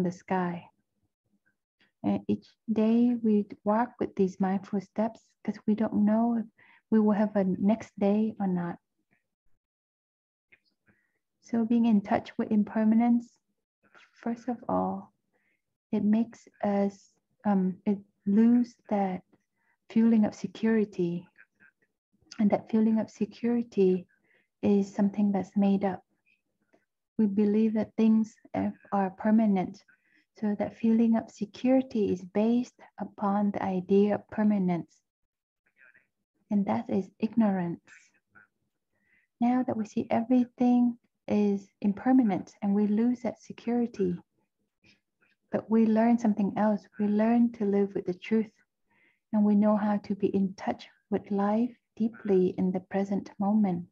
the sky. And each day we walk with these mindful steps because we don't know if we will have a next day or not. So being in touch with impermanence, first of all, it makes us lose that feeling of security. And that feeling of security is something that's made up. We believe that things are permanent. So that feeling of security is based upon the idea of permanence. And that is ignorance. Now that we see everything is impermanent and we lose that security, but we learn something else. We learn to live with the truth, and we know how to be in touch with life deeply in the present moment.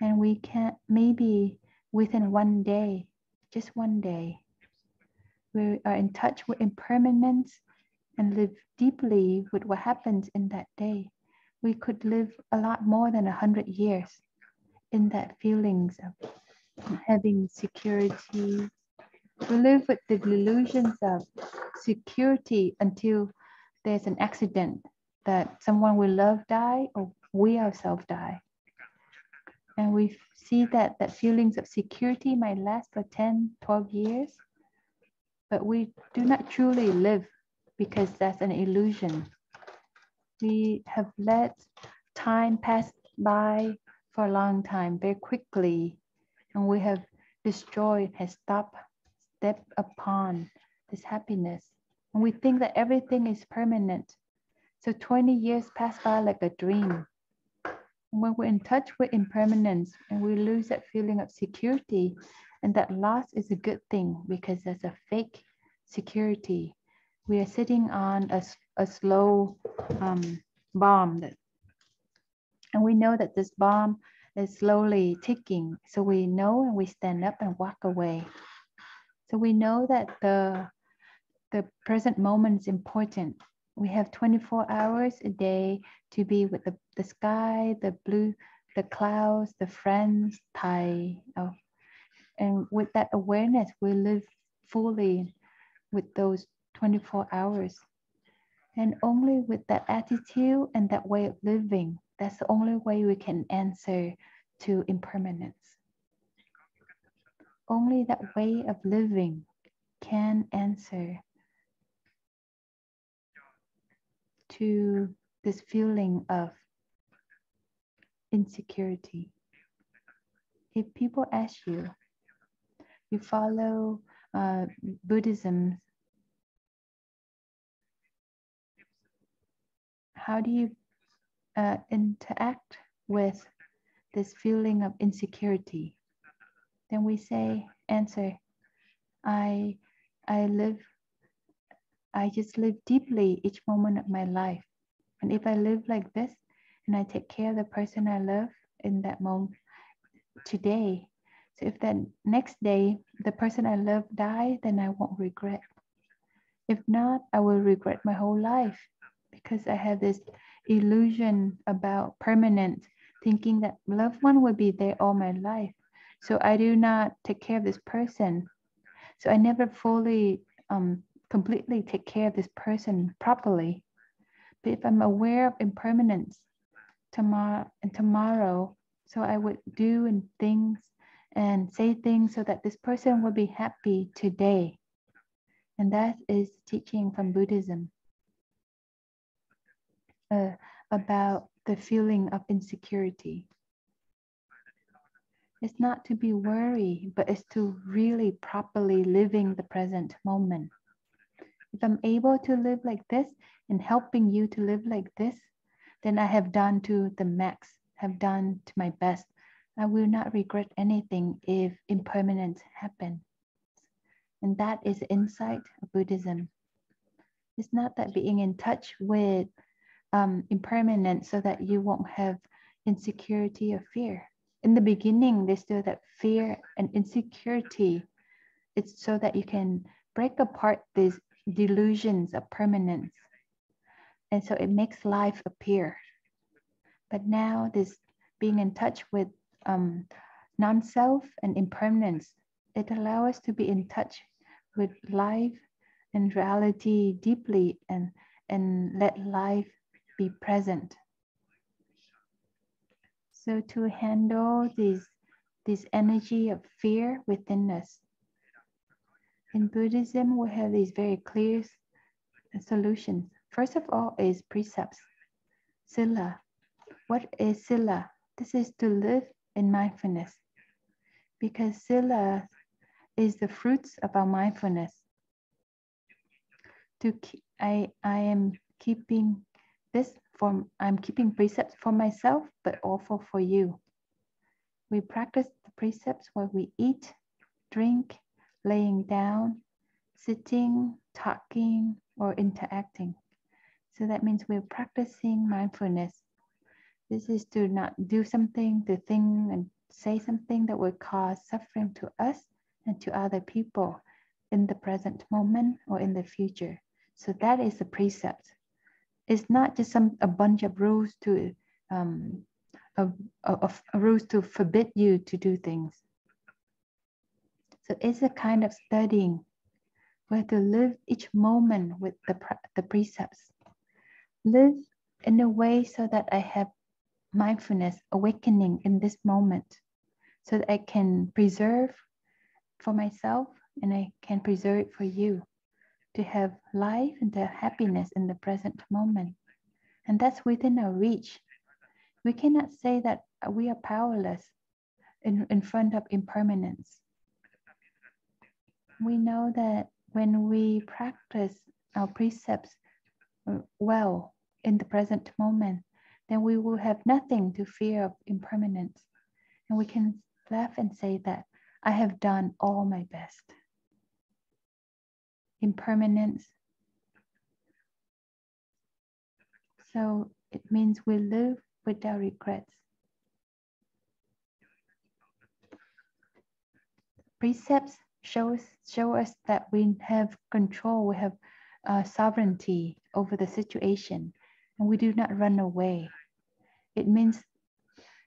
And we can maybe within one day, just one day, we are in touch with impermanence and live deeply with what happens in that day. We could live a lot more than 100 years in that feelings of having security. We live with the illusions of security until there's an accident that someone we love die or we ourselves die. And we see that feelings of security might last for 10, 12 years, but we do not truly live because that's an illusion. We have let time pass by for a long time, very quickly, and we have destroyed, has stepped upon this happiness. And we think that everything is permanent. So 20 years pass by like a dream. And when we're in touch with impermanence and we lose that feeling of security, and that loss is a good thing because there's a fake security. We are sitting on a slow bomb, and we know that this bomb is slowly ticking. So we know and we stand up and walk away. So we know that the present moment is important. We have 24 hours a day to be with the sky, the blue, the clouds, the friends, Thay. Oh. And with that awareness, we live fully with those 24 hours. And only with that attitude and that way of living, that's the only way we can answer to impermanence. Only that way of living can answer to this feeling of insecurity. If people ask you, you follow Buddhism, how do you interact with this feeling of insecurity? Then we say, answer, I just live deeply each moment of my life. And if I live like this and I take care of the person I love in that moment today, so if that next day the person I love die, then I won't regret. If not, I will regret my whole life because I have this illusion about permanent, thinking that loved one will be there all my life. So I do not take care of this person. So I never fully, completely take care of this person properly. But if I'm aware of impermanence tomorrow, so I would do and things and say things so that this person will be happy today. And that is teaching from Buddhism about the feeling of insecurity. It's not to be worried, but it's to really properly living the present moment. If I'm able to live like this and helping you to live like this, then I have done to the max, have done to my best. I will not regret anything if impermanence happens. And that is the insight of Buddhism. It's not that being in touch with impermanence so that you won't have insecurity or fear. In the beginning, there's still that fear and insecurity. It's so that you can break apart these delusions of permanence. And so it makes life appear. But now this being in touch with non-self and impermanence, it allows us to be in touch with life and reality deeply and let life be present. So to handle this energy of fear within us, in Buddhism, we have these very clear solutions. First of all is precepts. Sila. What is Sila? This is to live in mindfulness. Because Sila is the fruits of our mindfulness. I am keeping this I'm keeping precepts for myself, but also for you. We practice the precepts while we eat, drink, laying down, sitting, talking, or interacting. So that means we're practicing mindfulness. This is to not do something, to think and say something that will cause suffering to us and to other people in the present moment or in the future. So that is the precept. It's not just a bunch of rules to rules to forbid you to do things. So it's a kind of studying. We have to live each moment with the precepts. Live in a way so that I have mindfulness awakening in this moment, so that I can preserve for myself and I can preserve it for you, to have life and to have happiness in the present moment. And that's within our reach. We cannot say that we are powerless in front of impermanence. We know that when we practice our precepts well in the present moment, then we will have nothing to fear of impermanence. And we can laugh and say that I have done all my best. Impermanence. So it means we live without regrets. Precepts show us that we have control, we have sovereignty over the situation, and we do not run away. It means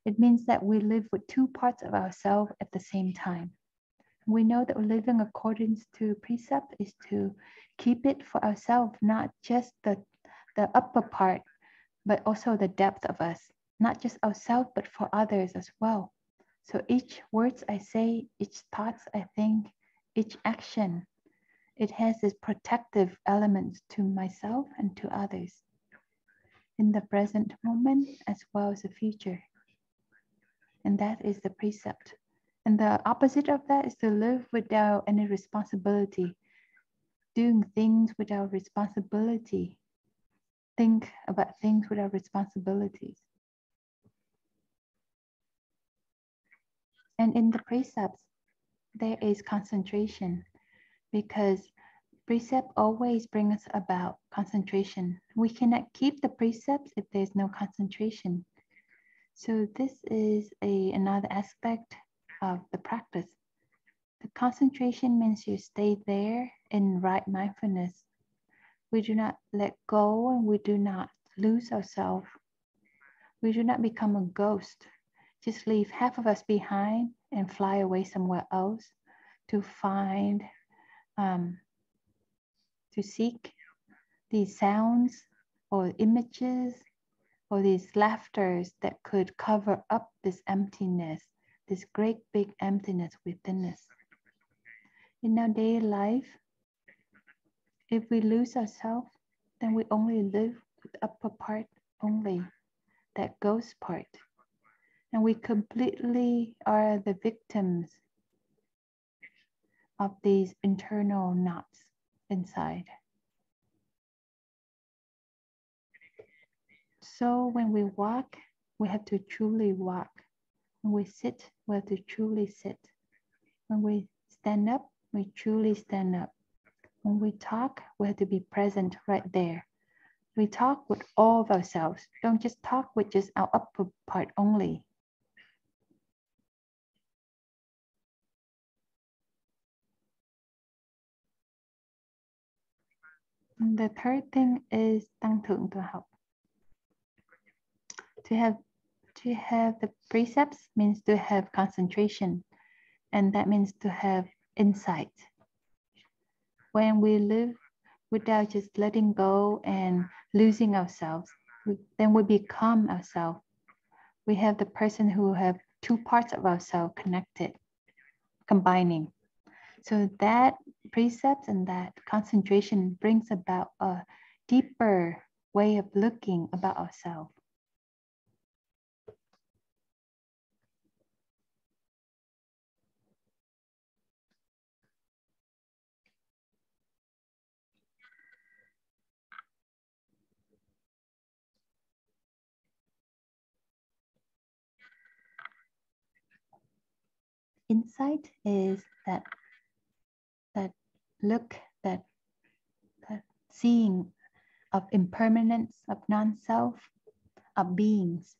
that we live with two parts of ourselves at the same time. We know that living according to precept is to keep it for ourselves, not just the upper part, but also the depth of us, not just ourselves, but for others as well. So each words I say, each thoughts I think, each action, it has this protective element to myself and to others in the present moment as well as the future. And that is the precept. And the opposite of that is to live without any responsibility, doing things without responsibility, think about things without responsibilities. And in the precepts, there is concentration, because precept always brings us about concentration. We cannot keep the precepts if there's no concentration. So this is another aspect of the practice. The concentration means you stay there in right mindfulness. We do not let go and we do not lose ourselves. We do not become a ghost, just leave half of us behind and fly away somewhere else to find, to seek these sounds or images or these laughters that could cover up this emptiness, this great big emptiness within us. In our daily life, if we lose ourselves, then we only live with the upper part only, that ghost part. And we completely are the victims of these internal knots inside. So when we walk, we have to truly walk. When we sit, we have to truly sit. When we stand up, we truly stand up. When we talk, we have to be present right there. We talk with all of ourselves. Don't just talk with just our upper part only. And the third thing is tăng thượng tu học. To have the precepts means to have concentration, and that means to have insight. When we live without just letting go and losing ourselves, then we become ourselves. We have the person who have two parts of ourselves connected, combining. So that precept and that concentration brings about a deeper way of looking about ourselves. Insight is that look, that seeing of impermanence, of non-self, of beings.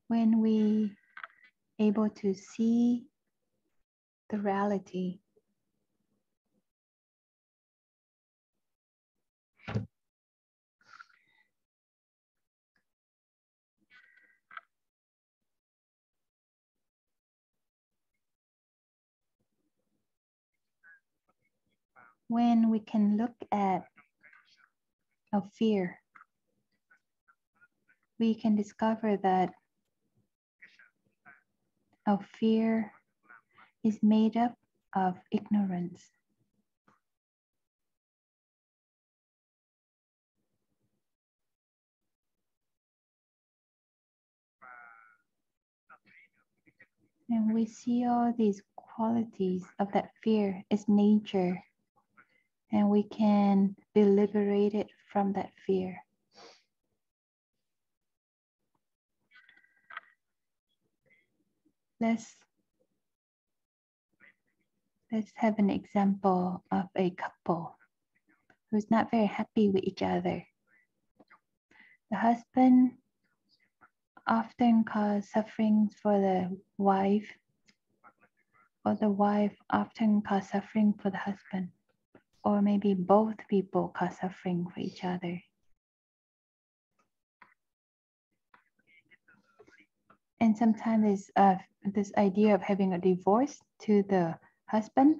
When we able to see the reality, when we can look at our fear, we can discover that our fear is made up of ignorance. And we see all these qualities of that fear as nature, and we can be liberated from that fear. Let's have an example of a couple who's not very happy with each other. The husband often cause sufferings for the wife, or the wife often cause suffering for the husband, or maybe both people cause suffering for each other. And sometimes this idea of having a divorce to the husband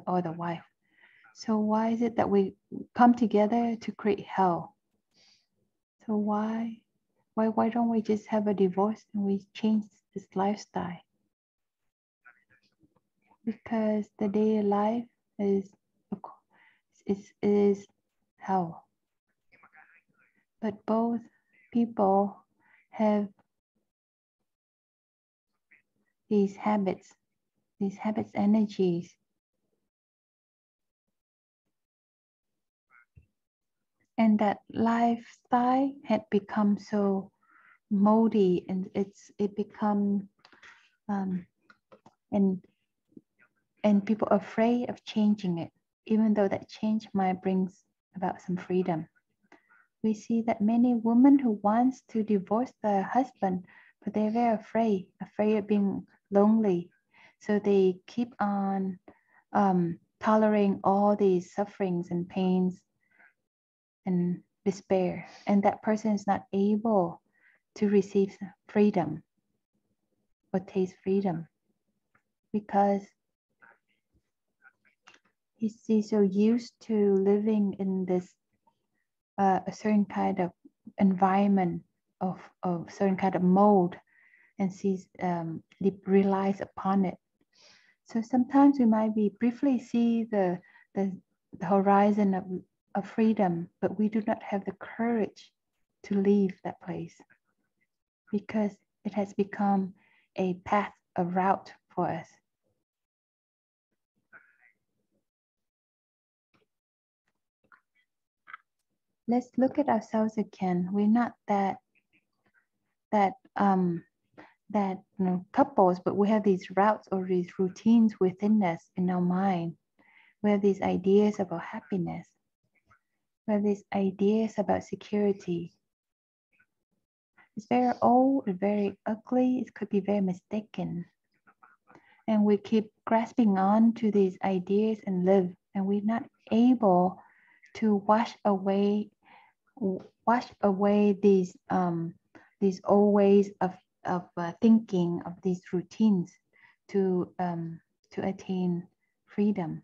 or the wife. So why is it that we come together to create hell? So why don't we just have a divorce and we change this lifestyle? Because the daily life is hell. But both people have these habits, energies. And that lifestyle had become so moldy, and it become and people are afraid of changing it, even though that change might bring about some freedom. We see that many women who wants to divorce their husband, but they're very afraid of being lonely. So they keep on tolerating all these sufferings and pains and despair. And that person is not able to receive freedom or taste freedom because he's so used to living in this a certain kind of environment of certain kind of mold, and relies upon it. So sometimes we might be briefly see the horizon of freedom, but we do not have the courage to leave that place because it has become a path, a route for us. Let's look at ourselves again. We're not that couples, but we have these routes or these routines within us in our mind. We have these ideas about happiness. We have these ideas about security. It's very old, very ugly. It could be very mistaken. And we keep grasping on to these ideas and live, and we're not able to wash away these old ways of thinking, of these routines to attain freedom.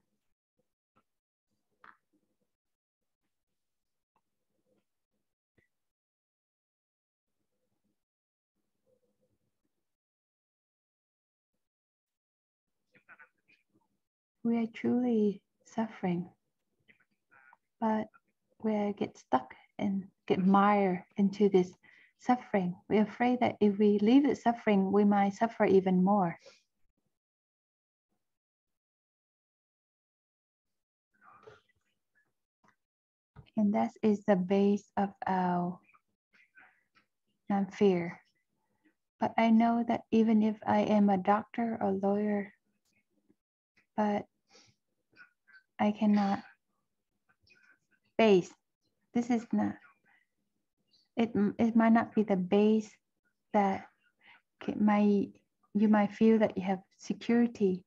We are truly suffering, but we get stuck and get mired into this suffering. We're afraid that if we leave the suffering, we might suffer even more. And that is the base of our fear. But I know that even if I am a doctor or lawyer, but I cannot base. This is not, it might not be the base that you might feel that you have security,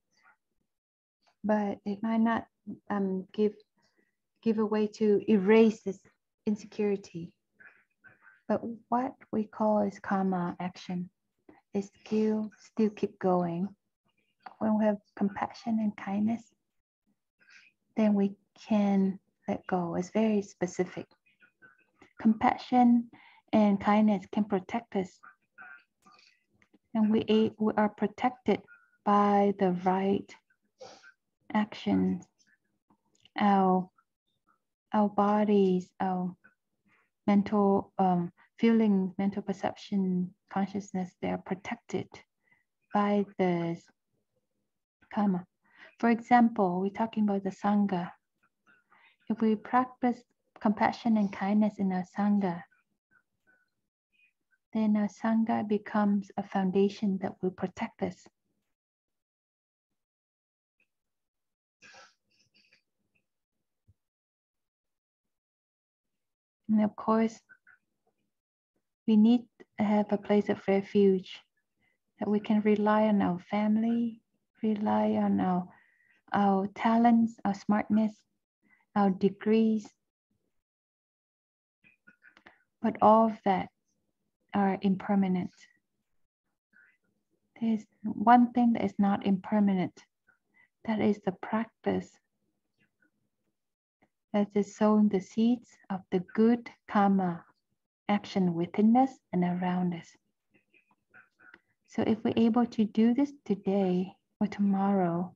but it might not give a way to erase this insecurity. But what we call is karma action is still keep going. When we have compassion and kindness, then we can let go. It's very specific. Compassion and kindness can protect us. And we are protected by the right actions. Our bodies, our mental feelings, mental perception, consciousness, they are protected by the karma. For example, we're talking about the Sangha. If we practice compassion and kindness in our Sangha, then our Sangha becomes a foundation that will protect us. And of course, we need to have a place of refuge that we can rely on our family, rely on our talents, our smartness, our degrees. But all of that are impermanent. There's one thing that is not impermanent. That is the practice that is sowing the seeds of the good karma action within us and around us. So if we're able to do this today or tomorrow,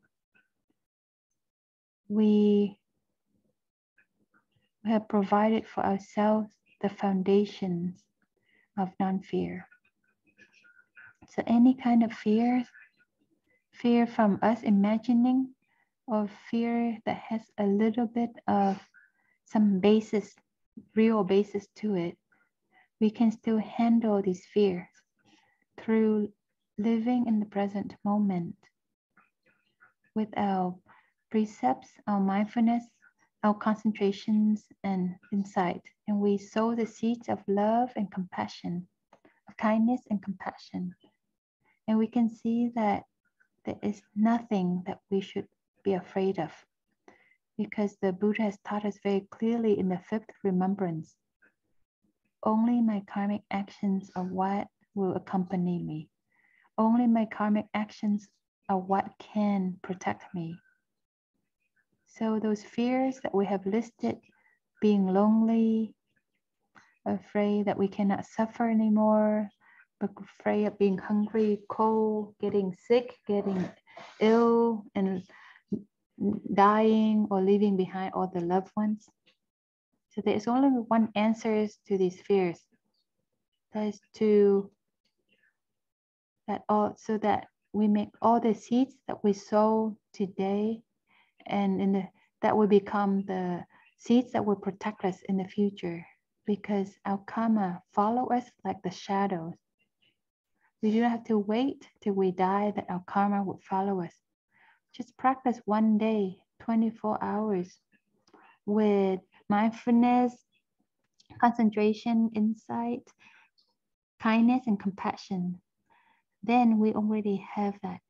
we have provided for ourselves the foundations of non-fear. So any kind of fear from us imagining, or fear that has a little bit of some basis, real basis to it, we can still handle these fears through living in the present moment with our precepts, our mindfulness, our concentrations and insight. And we sow the seeds of love and compassion, of kindness and compassion. And we can see that there is nothing that we should be afraid of, because the Buddha has taught us very clearly in the fifth remembrance, only my karmic actions are what will accompany me. Only my karmic actions are what can protect me. So those fears that we have listed, being lonely, afraid that we cannot suffer anymore, but afraid of being hungry, cold, getting sick, getting ill, and dying or leaving behind all the loved ones. So there's only one answer to these fears. That is so that we make all the seeds that we sow today, and that will become the seeds that will protect us in the future, because our karma follow us like the shadows. We do not have to wait till we die that our karma would follow us. Just practice one day, 24 hours with mindfulness, concentration, insight, kindness, and compassion. Then we already have that.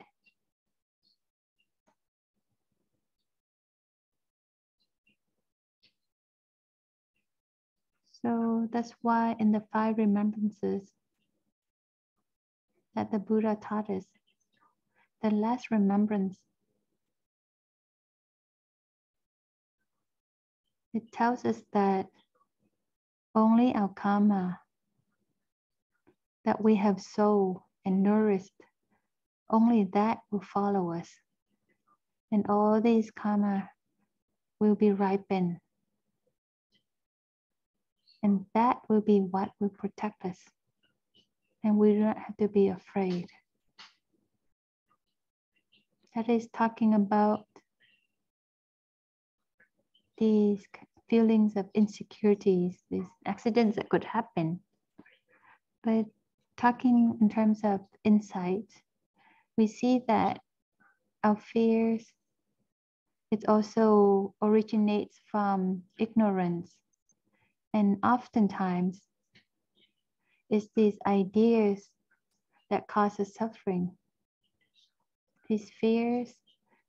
So that's why in the Five Remembrances that the Buddha taught us, the last remembrance, it tells us that only our karma that we have sowed and nourished, only that will follow us. And all these karma will be ripened. And that will be what will protect us. And we do not have to be afraid. That is talking about these feelings of insecurities, these accidents that could happen. But talking in terms of insight, we see that our fears, it also originates from ignorance. And oftentimes, it's these ideas that cause us suffering. These fears,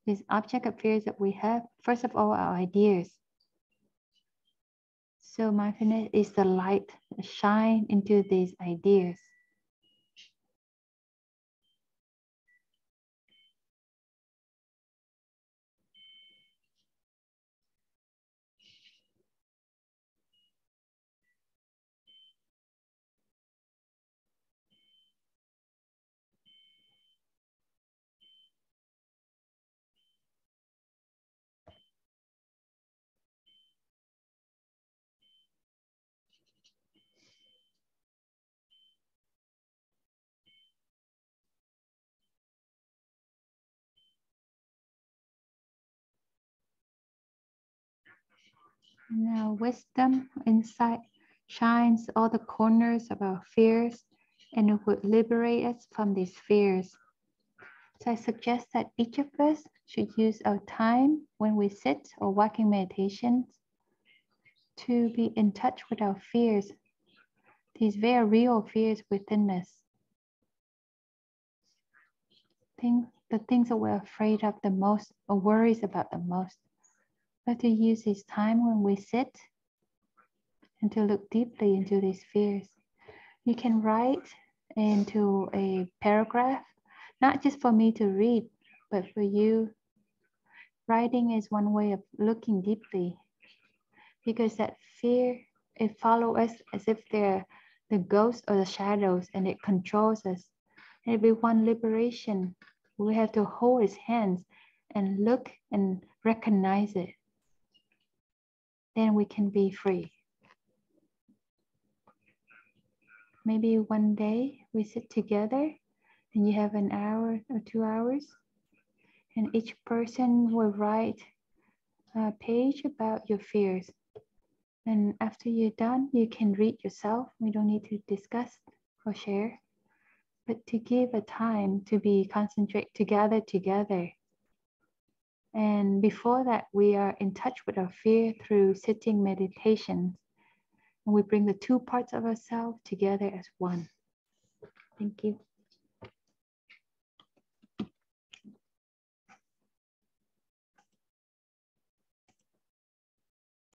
this object of fears that we have, first of all, our ideas. So mindfulness is the light that shine into these ideas. Now wisdom, insight shines all the corners of our fears, and it would liberate us from these fears. So I suggest that each of us should use our time when we sit or walking meditations to be in touch with our fears, these very real fears within us. The things that we're afraid of the most or worries about the most. But to use this time when we sit and to look deeply into these fears. You can write into a paragraph, not just for me to read, but for you. Writing is one way of looking deeply, because that fear, it follows us as if they're the ghosts or the shadows, and it controls us. And it'll be one liberation. We have to hold his hands and look and recognize it. Then we can be free. Maybe one day we sit together and you have an hour or 2 hours, and each person will write a page about your fears. And after you're done, you can read yourself. We don't need to discuss or share, but to give a time to be concentrate together. And before that, we are in touch with our fear through sitting meditations. And we bring the two parts of ourselves together as one. Thank you.